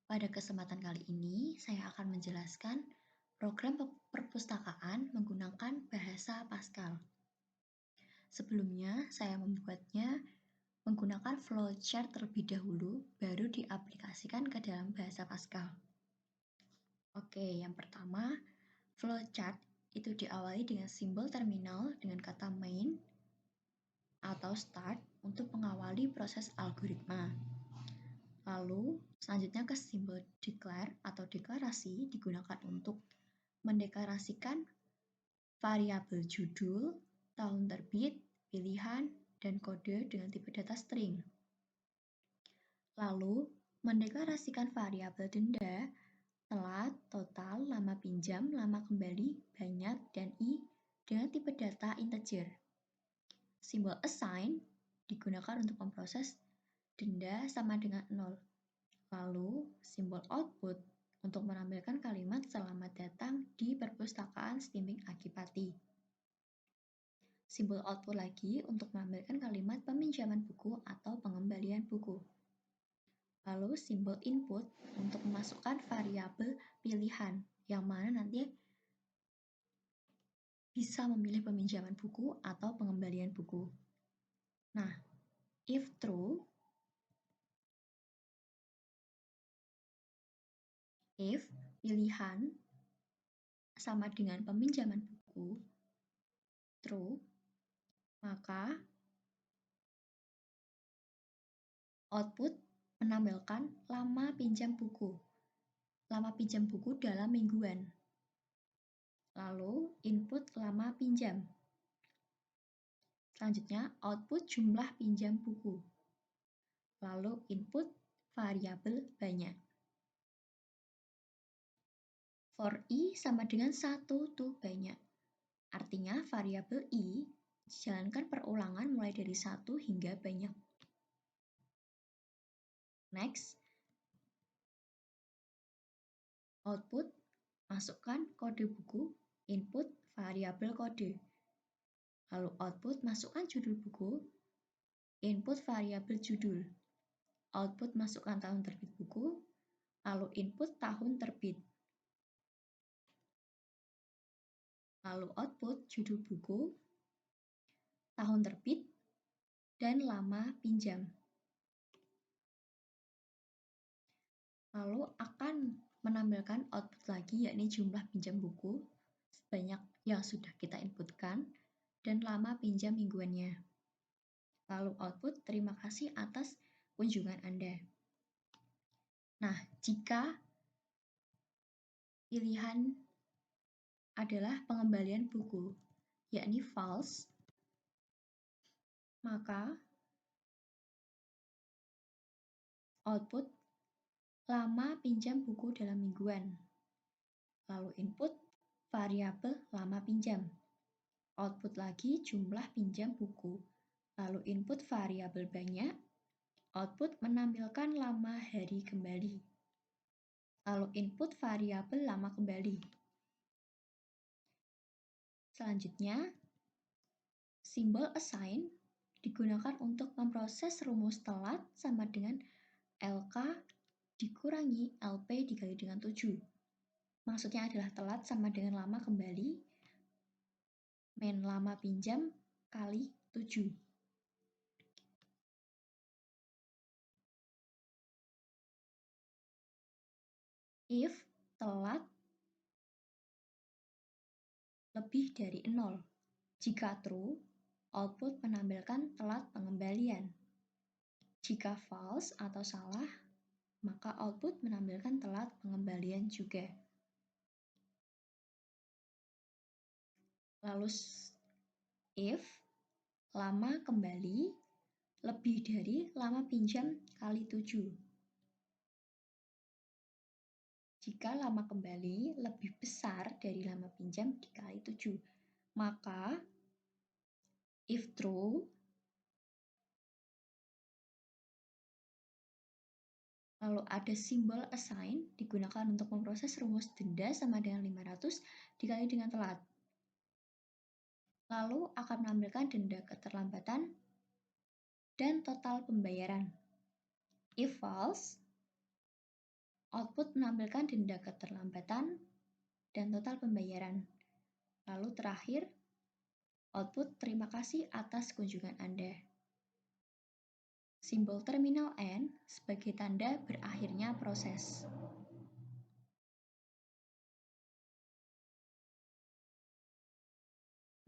Pada kesempatan kali ini, saya akan menjelaskan program perpustakaan menggunakan bahasa Pascal. Sebelumnya, saya membuatnya menggunakan flowchart terlebih dahulu, baru diaplikasikan ke dalam bahasa Pascal. Oke, yang pertama, flowchart itu diawali dengan simbol terminal dengan kata main atau start untuk mengawali proses algoritma. Lalu, selanjutnya ke simbol declare atau deklarasi digunakan untuk mendeklarasikan variabel judul, tahun terbit, pilihan, dan kode dengan tipe data string. Lalu, mendeklarasikan variabel denda, telat, total, lama pinjam, lama kembali, banyak, dan i dengan tipe data integer. Simbol assign digunakan untuk memproses denda sama dengan 0. Lalu, simbol output untuk menampilkan kalimat selamat datang di perpustakaan Stimping Akipati. Simbol output lagi untuk menampilkan kalimat peminjaman buku atau pengembalian buku. Lalu, simbol input untuk memasukkan variabel pilihan, yang mana nanti bisa memilih peminjaman buku atau pengembalian buku. Nah, if true, if pilihan sama dengan peminjaman buku, true, maka output menampilkan lama pinjam buku. Lama pinjam buku dalam mingguan. Lalu, input lama pinjam. Selanjutnya, output jumlah pinjam buku. Lalu, input variabel banyak. For i sama dengan 1 to banyak. Artinya, variabel i dijalankan perulangan mulai dari 1 hingga banyak. Next, output masukkan kode buku, input variabel kode. Lalu output masukkan judul buku, input variabel judul. Output masukkan tahun terbit buku, lalu input tahun terbit. Lalu output judul buku, tahun terbit, dan lama pinjam. Lalu akan menampilkan output lagi, yakni jumlah pinjam buku sebanyak yang sudah kita inputkan dan lama pinjam mingguannya. Lalu output terima kasih atas kunjungan Anda. Nah, jika pilihan adalah pengembalian buku, yakni false, maka output lama pinjam buku dalam mingguan. Lalu input variabel lama pinjam. Output lagi jumlah pinjam buku. Lalu input variabel banyak. Output menampilkan lama hari kembali. Lalu input variabel lama kembali. Selanjutnya, simbol assign digunakan untuk memproses rumus telat sama dengan LK dikurangi LP dikali dengan 7. Maksudnya adalah telat sama dengan lama kembali min lama pinjam kali 7. If telat lebih dari 0. Jika true, output menampilkan telat pengembalian. Jika false atau salah, maka output menampilkan telat pengembalian juga. Lalu if lama kembali lebih dari lama pinjam kali 7. Jika lama kembali lebih besar dari lama pinjam dikali 7, maka if true, lalu ada simbol assign digunakan untuk memproses rumus denda sama dengan 500 dikali dengan telat. Lalu akan menampilkan denda keterlambatan dan total pembayaran. If false, Output menampilkan denda keterlambatan dan total pembayaran. Lalu terakhir, output terima kasih atas kunjungan Anda. Simbol terminal N sebagai tanda berakhirnya proses.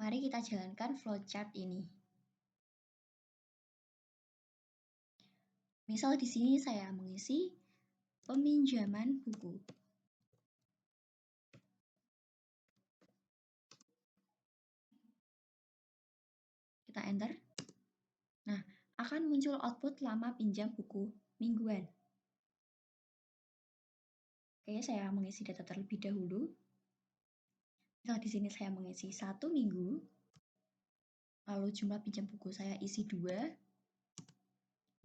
Mari kita jalankan flowchart ini. Misal di sini saya mengisi peminjaman buku. Kita enter. Nah, akan muncul output lama pinjam buku mingguan. Oke, saya mengisi data terlebih dahulu. Misal di sini saya mengisi 1 minggu, lalu jumlah pinjam buku saya isi 2.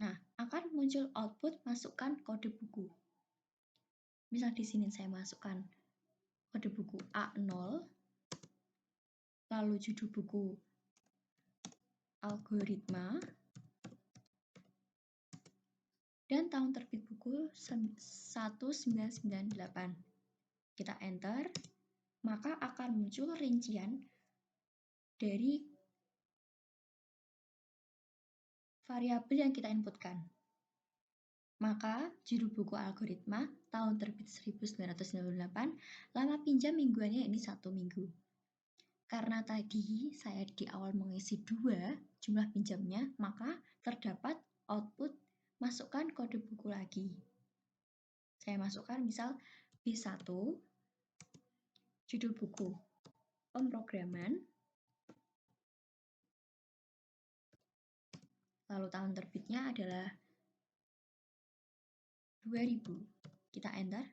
Nah, akan muncul output masukkan kode buku. Misal di sini saya masukkan kode buku A0, lalu judul buku algoritma, dan tahun terbit buku 1998. Kita enter, maka akan muncul rincian dari variabel yang kita inputkan. Maka, judul buku algoritma, tahun terbit 1998, lama pinjam mingguannya ini 1 minggu. Karena tadi saya di awal mengisi 2 jumlah pinjamnya, maka terdapat output masukkan kode buku lagi. Saya masukkan misal B1, judul buku pemrograman, lalu tahun terbitnya adalah 2000. Kita enter.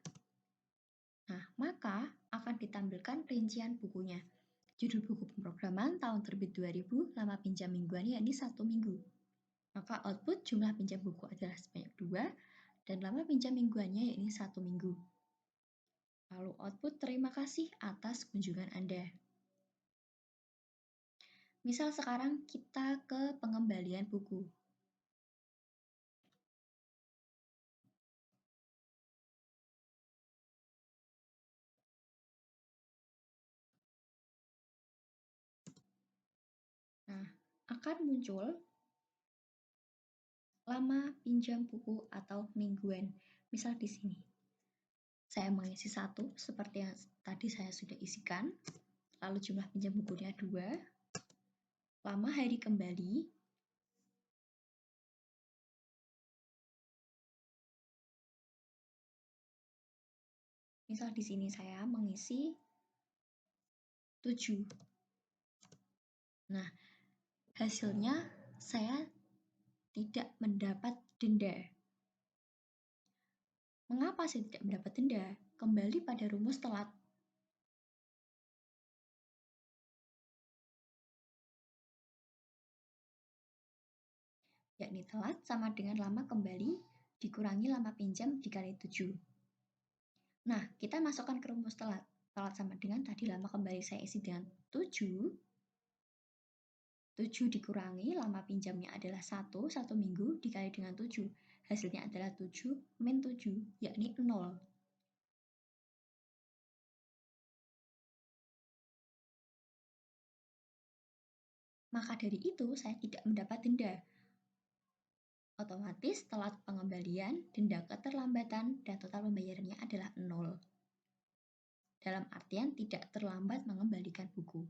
Nah, maka akan ditampilkan rincian bukunya. Judul buku pemrograman, tahun terbit 2000, lama pinjam mingguannya yakni 1 minggu. Maka output jumlah pinjam buku adalah sebanyak 2, dan lama pinjam mingguannya yakni 1 minggu. Lalu output terima kasih atas kunjungan Anda. Misal sekarang kita ke pengembalian buku. Nah, akan muncul lama pinjam buku atau mingguan. Misal di sini. Saya mengisi 1 seperti yang tadi saya sudah isikan. Lalu jumlah pinjam bukunya 2. Lama hari kembali. Misal di sini saya mengisi 7. Nah, hasilnya saya tidak mendapat denda. Mengapa saya tidak mendapat denda? Kembali pada rumus telat. Yakni telat sama dengan lama kembali dikurangi lama pinjam dikali 7. Nah, kita masukkan ke rumus telat. Telat sama dengan tadi lama kembali saya isi dengan 7. 7 dikurangi lama pinjamnya adalah 1 minggu dikali dengan 7. Hasilnya adalah 7 min 7, yakni 0. Maka dari itu, saya tidak mendapat denda. Otomatis telat pengembalian, denda keterlambatan, dan total pembayarannya adalah 0. Dalam artian tidak terlambat mengembalikan buku.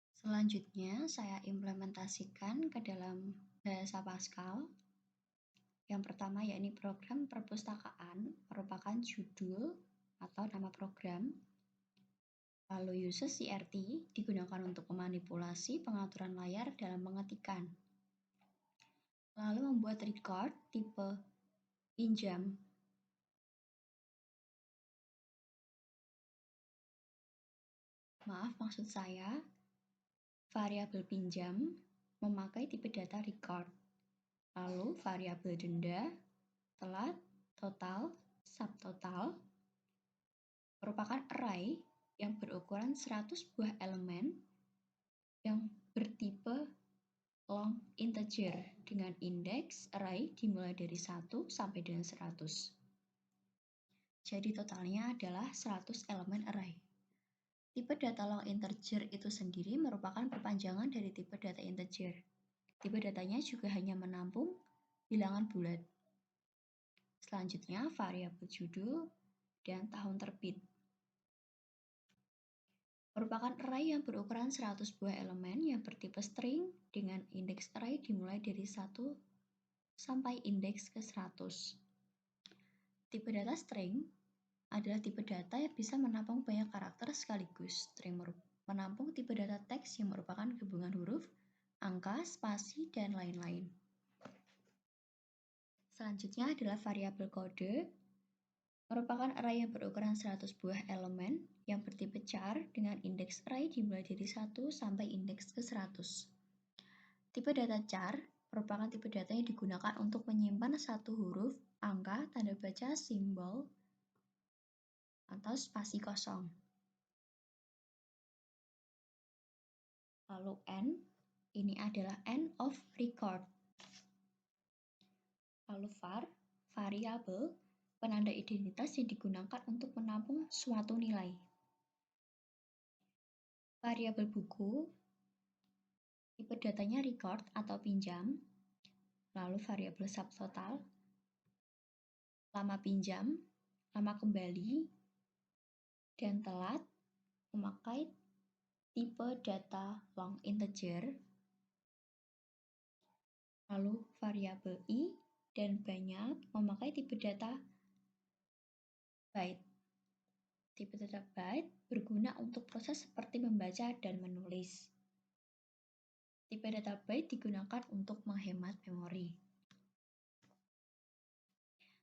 Selanjutnya, saya implementasikan ke dalam bahasa Pascal. Yang pertama yakni program perpustakaan merupakan judul atau nama program. Lalu uses CRT digunakan untuk memanipulasi pengaturan layar dalam mengetikkan. Lalu membuat record tipe pinjam. Maaf, maksud saya variabel pinjam memakai tipe data record. Lalu variabel denda, telat, total, subtotal merupakan array yang berukuran 100 buah elemen yang bertipe long integer dengan indeks array dimulai dari 1 sampai dengan 100. Jadi totalnya adalah 100 elemen array. Tipe data long integer itu sendiri merupakan perpanjangan dari tipe data integer. Tipe datanya juga hanya menampung bilangan bulat. Selanjutnya, variabel judul dan tahun terbit. Merupakan array yang berukuran 100 buah elemen yang bertipe string dengan indeks array dimulai dari 1 sampai indeks ke 100. Tipe data string adalah tipe data yang bisa menampung banyak karakter sekaligus. String menampung tipe data teks yang merupakan gabungan huruf, angka, spasi, dan lain-lain. Selanjutnya adalah variabel kode, merupakan array yang berukuran 100 buah elemen yang bertipe char dengan indeks array dimulai dari 1 sampai indeks ke 100. Tipe data char merupakan tipe data yang digunakan untuk menyimpan satu huruf, angka, tanda baca, simbol, atau spasi kosong. Lalu N, ini adalah end of record. Lalu var, variabel, penanda identitas yang digunakan untuk menampung suatu nilai. Variabel buku, tipe datanya record atau pinjam. Lalu variabel subtotal, lama pinjam, lama kembali, dan telat memakai tipe data long integer. Lalu variabel i dan banyak memakai tipe data byte. Tipe data byte berguna untuk proses seperti membaca dan menulis. Tipe data byte digunakan untuk menghemat memori.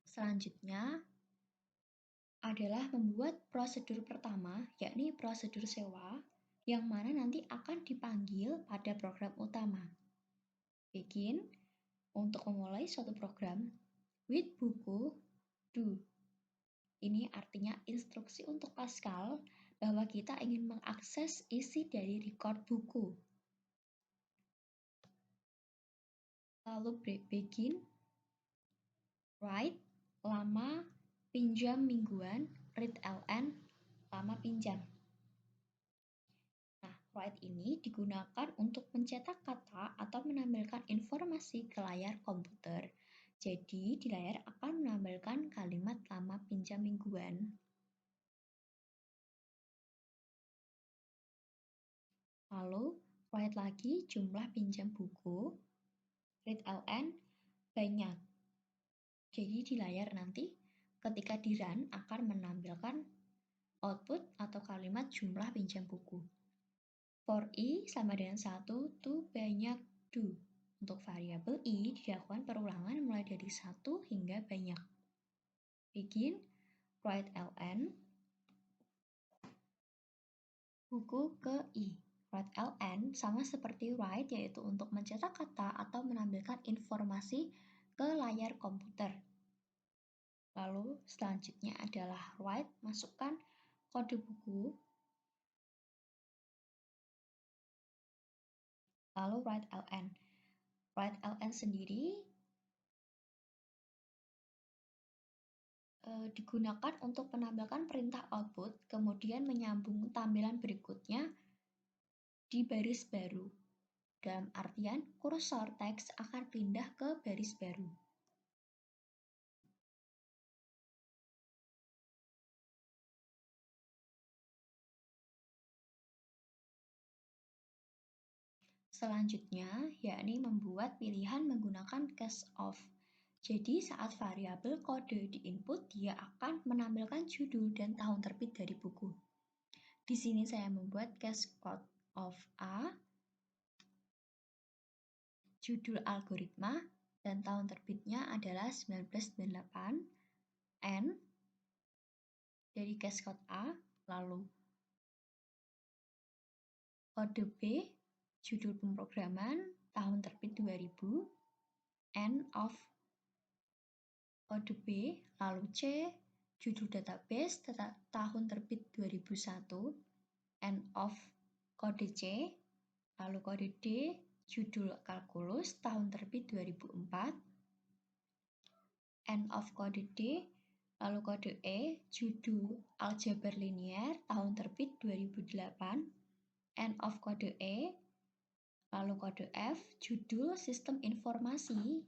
Selanjutnya adalah membuat prosedur pertama, yakni prosedur sewa, yang mana nanti akan dipanggil pada program utama. Begin, untuk memulai suatu program, with buku, do. Ini artinya instruksi untuk Pascal bahwa kita ingin mengakses isi dari record buku. Lalu begin, write, lama pinjam mingguan, read ln, lama pinjam. Nah, write ini digunakan untuk mencetak kata atau menampilkan informasi ke layar komputer. Jadi, di layar akan menampilkan kalimat lama pinjam mingguan. Lalu, write lagi jumlah pinjam buku, read ln, banyak. Jadi, di layar nanti ketika di run akan menampilkan output atau kalimat jumlah pinjam buku. For i sama dengan 1 to banyak do. Untuk variabel i dilakukan perulangan mulai dari 1 hingga banyak. Begin, write ln, buku ke i. Write ln sama seperti write, yaitu untuk mencetak kata atau menampilkan informasi ke layar komputer. Lalu selanjutnya adalah write, masukkan kode buku. Lalu write ln. Write ln sendiri digunakan untuk menampilkan perintah output, kemudian menyambung tampilan berikutnya di baris baru. Dalam artian, kursor teks akan pindah ke baris baru. Selanjutnya, yakni membuat pilihan menggunakan case of. Jadi, saat variabel kode diinput, dia akan menampilkan judul dan tahun terbit dari buku. Di sini saya membuat case code of A, judul algoritma, dan tahun terbitnya adalah 1998, N, dari case code A, lalu kode B, judul pemrograman, tahun terbit 2000, N of kode B, lalu C, judul database, tahun terbit 2001, N of kode C, lalu kode D, judul kalkulus, tahun terbit 2004, N of kode D, Lalu kode E, judul aljabar linier, tahun terbit 2008, end of kode E. Lalu kode F, judul sistem informasi.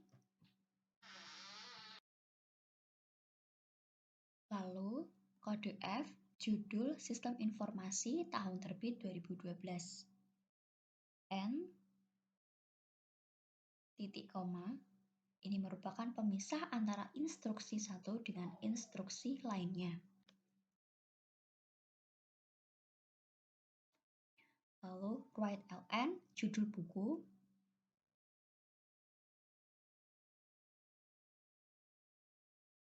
Lalu kode F, judul sistem informasi, tahun terbit 2012. N, titik koma, ini merupakan pemisah antara instruksi satu dengan instruksi lainnya. Lalu write ln, judul buku.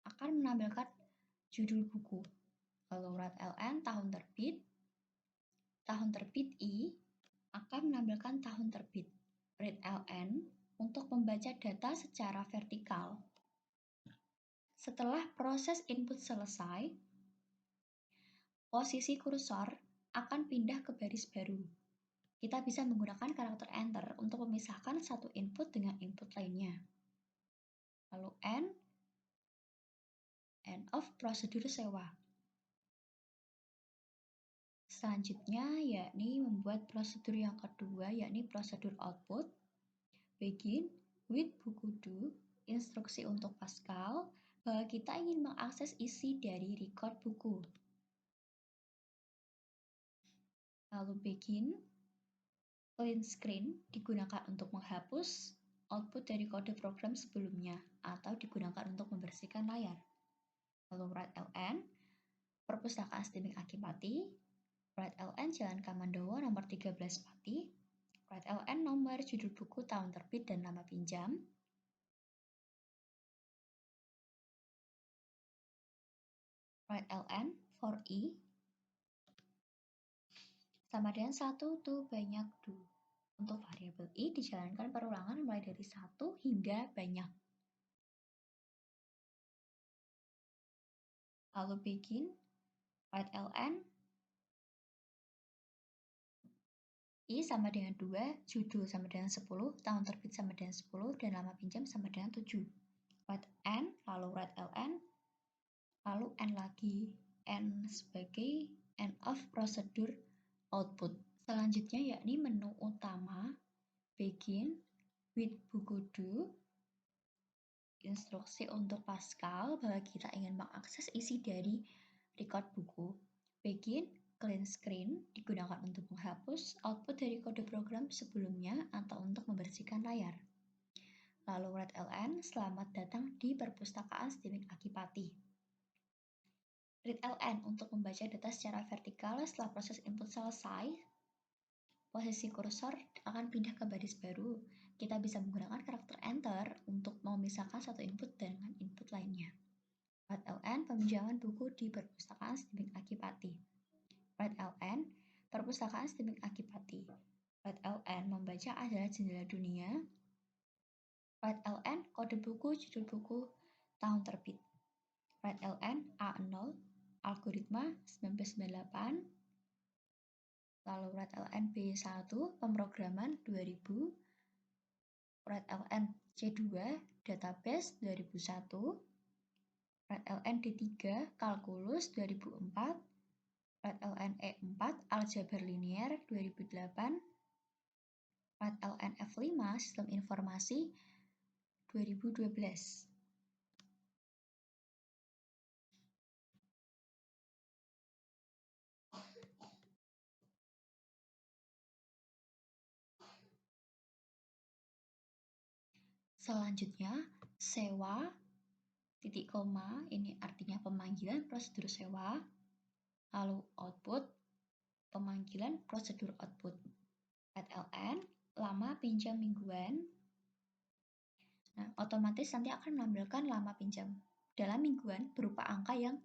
Akan menampilkan judul buku. Lalu write ln, tahun terbit. Tahun terbit I akan menampilkan tahun terbit. Read ln untuk membaca data secara vertikal. Setelah proses input selesai, posisi kursor akan pindah ke baris baru. Kita bisa menggunakan karakter enter untuk memisahkan satu input dengan input lainnya. Lalu end of prosedur sewa. Selanjutnya yakni membuat prosedur yang kedua, yakni prosedur output. Begin with buku do, instruksi untuk Pascal bahwa kita ingin mengakses isi dari record buku. Lalu begin, clean screen digunakan untuk menghapus output dari kode program sebelumnya atau digunakan untuk membersihkan layar. Lalu write ln, perpustakaan Stimik Akipati, write ln Jalan Kamandowo nomor 13 Pati, write ln nomor judul buku, tahun terbit, dan nama pinjam. Write ln for I sama dengan 1 to banyak do. Untuk variabel I dijalankan perulangan mulai dari 1 hingga banyak. Lalu begin, write ln I sama dengan 2, judul sama dengan 10, tahun terbit sama dengan 10, dan lama pinjam sama dengan 7. Write n, lalu write ln, lalu n lagi. N sebagai end of prosedur output. Selanjutnya yakni menu utama, begin with buku do, instruksi untuk Pascal bahwa kita ingin mengakses isi dari record buku. Begin, clean screen digunakan untuk menghapus output dari kode program sebelumnya atau untuk membersihkan layar. Lalu write ln, selamat datang di perpustakaan Stimik Akipati. Read ln untuk membaca data secara vertikal. Setelah proses input selesai, posisi kursor akan pindah ke baris baru. Kita bisa menggunakan karakter enter untuk memisahkan satu input dengan input lainnya. Write ln, peminjaman buku di perpustakaan Stimik Akipati. Write ln, perpustakaan Stimik Akipati. Write ln, membaca adalah jendela dunia. Write ln, kode buku, judul buku, tahun terbit. Write ln A0, algoritma 1998. Lalu write ln B1, pemrograman 2000. Write ln C2, database 2001. Write ln D3, kalkulus 2004. Write ln E4, aljabar linier 2008. Write ln F5, sistem informasi 2012. Selanjutnya, sewa, titik koma, ini artinya pemanggilan prosedur sewa. Lalu output, pemanggilan prosedur output. Write ln, lama pinjam mingguan. Nah, otomatis nanti akan menampilkan lama pinjam dalam mingguan berupa angka yang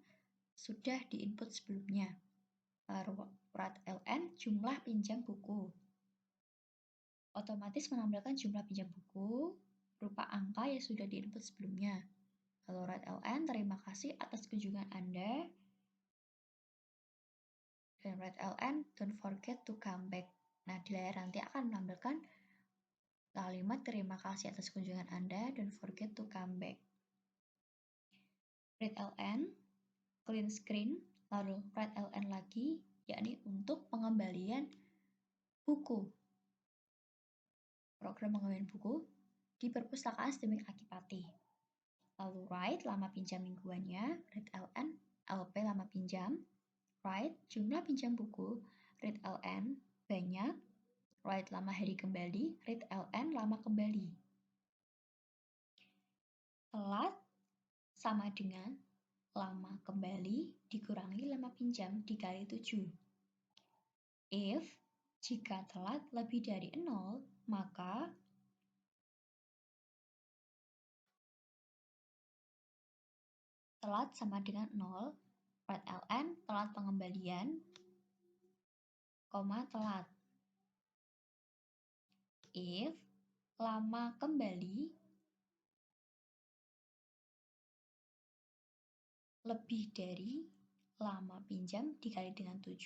sudah diinput sebelumnya. Lalu write ln, jumlah pinjam buku. Otomatis menampilkan jumlah pinjam buku berupa angka yang sudah diinput sebelumnya. Lalu write ln, terima kasih atas kunjungan Anda. Dan write ln, don't forget to come back. Nah, di layar nanti akan menampilkan kalimat terima kasih atas kunjungan Anda, don't forget to come back. Read ln, clean screen, lalu write ln lagi, yakni untuk pengembalian buku. Program pengembalian buku di perpustakaan Stimik Akipati. Lalu write lama pinjam mingguannya, read ln, LP lama pinjam, write jumlah pinjam buku, read ln, banyak, write lama hari kembali, read ln lama kembali. Telat sama dengan lama kembali dikurangi lama pinjam dikali 7. If jika telat lebih dari 0, maka telat sama dengan 0, write ln, telat pengembalian, telat. If lama kembali lebih dari lama pinjam dikali dengan 7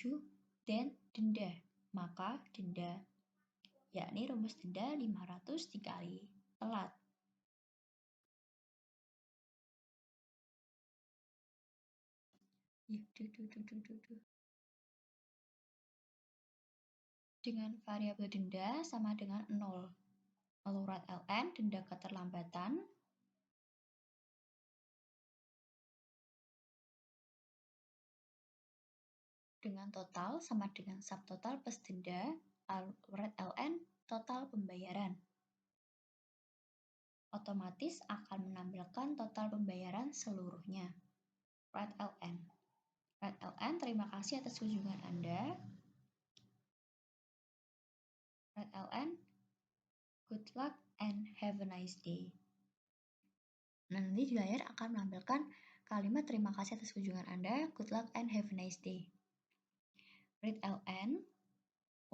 dan denda, maka denda, yakni rumus denda 500 dikali telat. Dengan variabel denda sama dengan 0. Lalu write ln, denda keterlambatan, dengan total sama dengan subtotal plus denda, write ln, total pembayaran. Otomatis akan menampilkan total pembayaran seluruhnya. Write ln. Write ln, terima kasih atas kunjungan Anda. Write ln, good luck and have a nice day. Nah, nanti di layar akan menampilkan kalimat terima kasih atas kunjungan Anda, good luck and have a nice day. Read ln,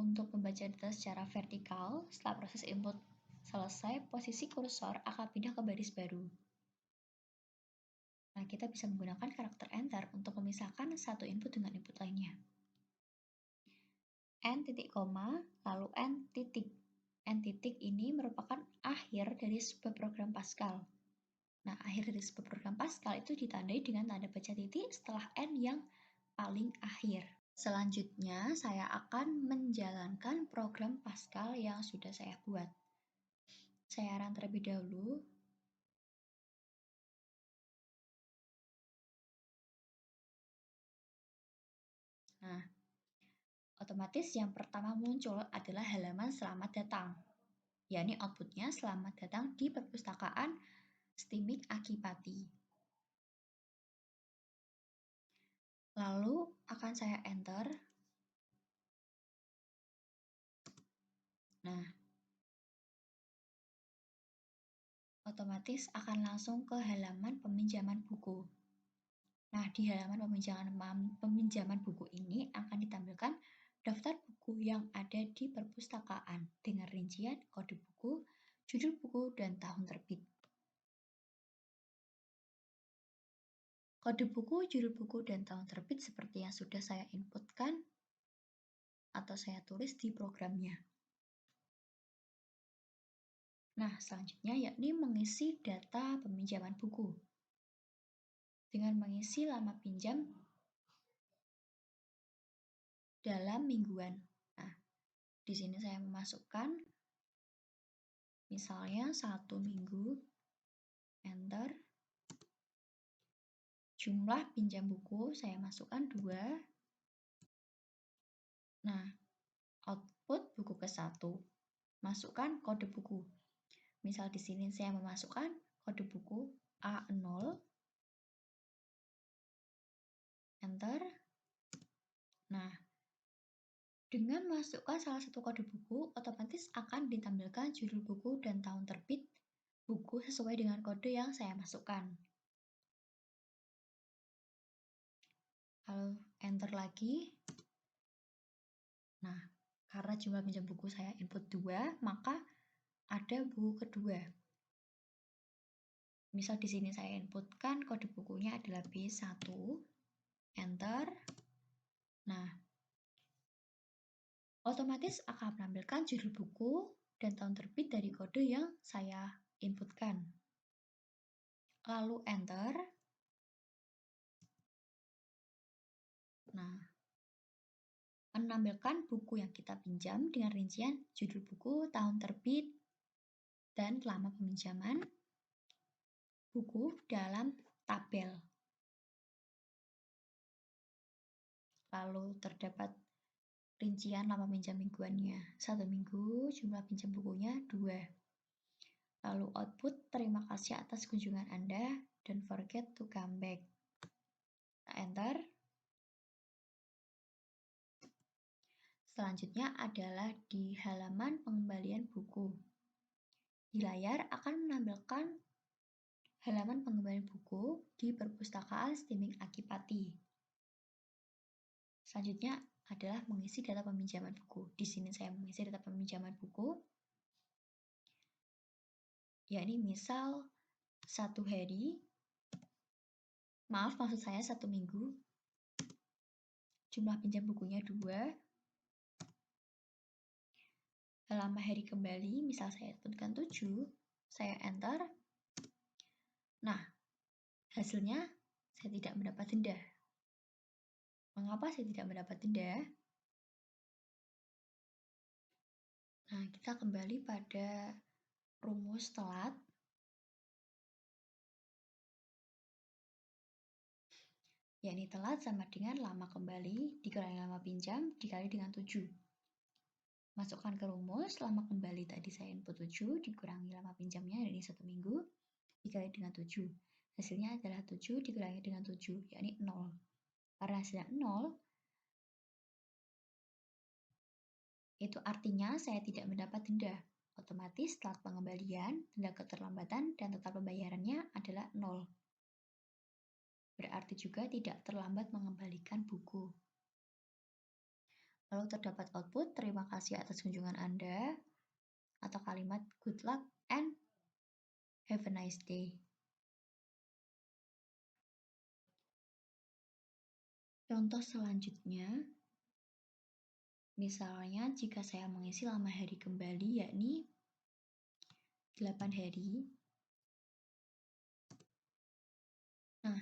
untuk membaca data secara vertikal, setelah proses input selesai, posisi kursor akan pindah ke baris baru. Nah, kita bisa menggunakan karakter enter untuk memisahkan satu input dengan input lainnya. N titik koma, lalu N titik. N titik ini merupakan akhir dari sebuah program Pascal. Nah, akhir dari sebuah program Pascal itu ditandai dengan tanda baca titik setelah N yang paling akhir. Selanjutnya, saya akan menjalankan program Pascal yang sudah saya buat. Saya run terlebih dahulu. Nah, otomatis yang pertama muncul adalah halaman selamat datang, yakni outputnya selamat datang di perpustakaan Stimik Akipati. Lalu akan saya enter. Nah, otomatis akan langsung ke halaman peminjaman buku. Nah, di halaman peminjaman buku ini akan ditampilkan daftar buku yang ada di perpustakaan dengan rincian kode buku, judul buku, dan tahun terbit. Kode buku, judul buku, dan tahun terbit seperti yang sudah saya inputkan atau saya tulis di programnya. Nah, selanjutnya yakni mengisi data peminjaman buku. Dengan mengisi lama pinjam dalam mingguan. Nah, di sini saya memasukkan misalnya 1 minggu, enter. Jumlah pinjam buku saya masukkan 2. Nah, output buku ke-1. Masukkan kode buku. Misal di sini saya memasukkan kode buku A0, enter. Nah, dengan masukkan salah satu kode buku, otomatis akan ditampilkan judul buku dan tahun terbit buku sesuai dengan kode yang saya masukkan. Lalu enter lagi. Nah, karena jumlah pinjam buku saya input 2, maka ada buku kedua. Misal di sini saya inputkan kode bukunya adalah B1, enter. Nah, otomatis akan menampilkan judul buku dan tahun terbit dari kode yang saya inputkan. Lalu enter. Nah, menampilkan buku yang kita pinjam dengan rincian judul buku, tahun terbit, dan lama peminjaman buku dalam tabel. Lalu terdapat rincian lama pinjam mingguannya. 1 minggu, jumlah pinjam bukunya 2. Lalu output, terima kasih atas kunjungan Anda, don't forget to come back. Kita enter. Selanjutnya adalah di halaman pengembalian buku. Di layar akan menampilkan halaman pengembalian buku di Perpustakaan Stimming Akipati. Selanjutnya adalah mengisi data peminjaman buku. Di sini saya mengisi data peminjaman buku, yakni misal 1 hari, maksud saya 1 minggu, jumlah pinjam bukunya 2, lama hari kembali, misal saya tentukan 7, saya enter. Nah, hasilnya saya tidak mendapat denda. Mengapa saya tidak mendapat denda? Nah, kita kembali pada rumus telat. Yakni telat sama dengan lama kembali dikurangi lama pinjam dikali dengan 7. Masukkan ke rumus, lama kembali tadi saya input 7, dikurangi lama pinjamnya, ini 1 minggu, dikali dengan 7. Hasilnya adalah 7 dikurangi dengan 7, yakni 0. Karena hasilnya 0, itu artinya saya tidak mendapat denda. Otomatis telat pengembalian, denda keterlambatan, dan total pembayarannya adalah 0. Berarti juga tidak terlambat mengembalikan buku. Lalu terdapat output, terima kasih atas kunjungan Anda, atau kalimat good luck and have a nice day. Contoh selanjutnya, misalnya jika saya mengisi lama hari kembali yakni 8 hari. Nah,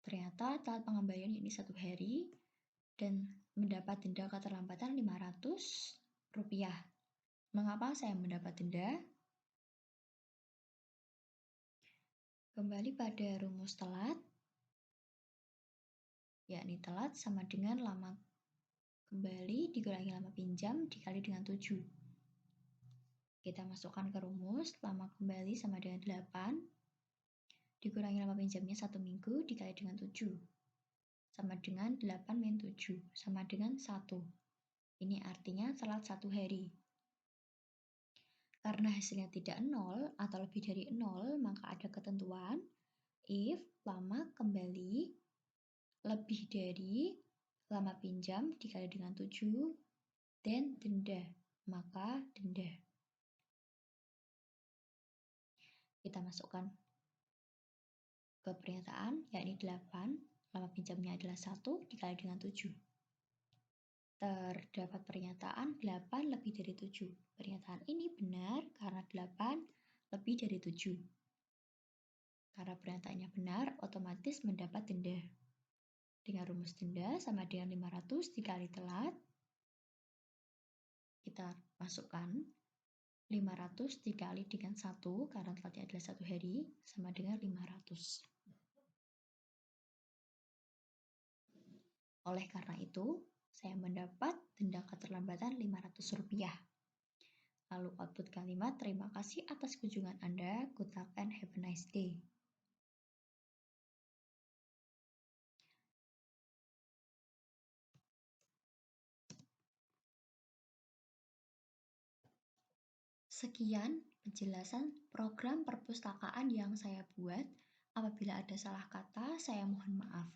ternyata telat pengembalian yakni 1 hari dan mendapat denda keterlambatan Rp500. Mengapa saya mendapat denda? Kembali pada rumus telat, yakni telat sama dengan lama kembali dikurangi lama pinjam dikali dengan 7. Kita masukkan ke rumus, lama kembali sama dengan 8, dikurangi lama pinjamnya 1 minggu dikali dengan 7. Sama dengan 8 min 7, sama dengan 1. Ini artinya telat 1 hari. Karena hasilnya tidak 0 atau lebih dari 0, maka ada ketentuan if lama kembali lebih dari lama pinjam dikali dengan 7 dan denda, maka denda. Kita masukkan ke pernyataan, yakni 8, lama pinjamnya adalah 1 dikali dengan 7. Terdapat pernyataan 8 lebih dari 7. Pernyataan ini benar karena 8 lebih dari 7. Karena pernyataannya benar, otomatis mendapat denda. Dengan rumus denda sama dengan 500 dikali telat, kita masukkan 500 dikali dengan 1, karena telatnya adalah 1 hari, sama dengan 500. Oleh karena itu, saya mendapat denda keterlambatan Rp500. Lalu output kalimat, terima kasih atas kunjungan Anda, good luck and have a nice day. Sekian penjelasan program perpustakaan yang saya buat. Apabila ada salah kata, saya mohon maaf.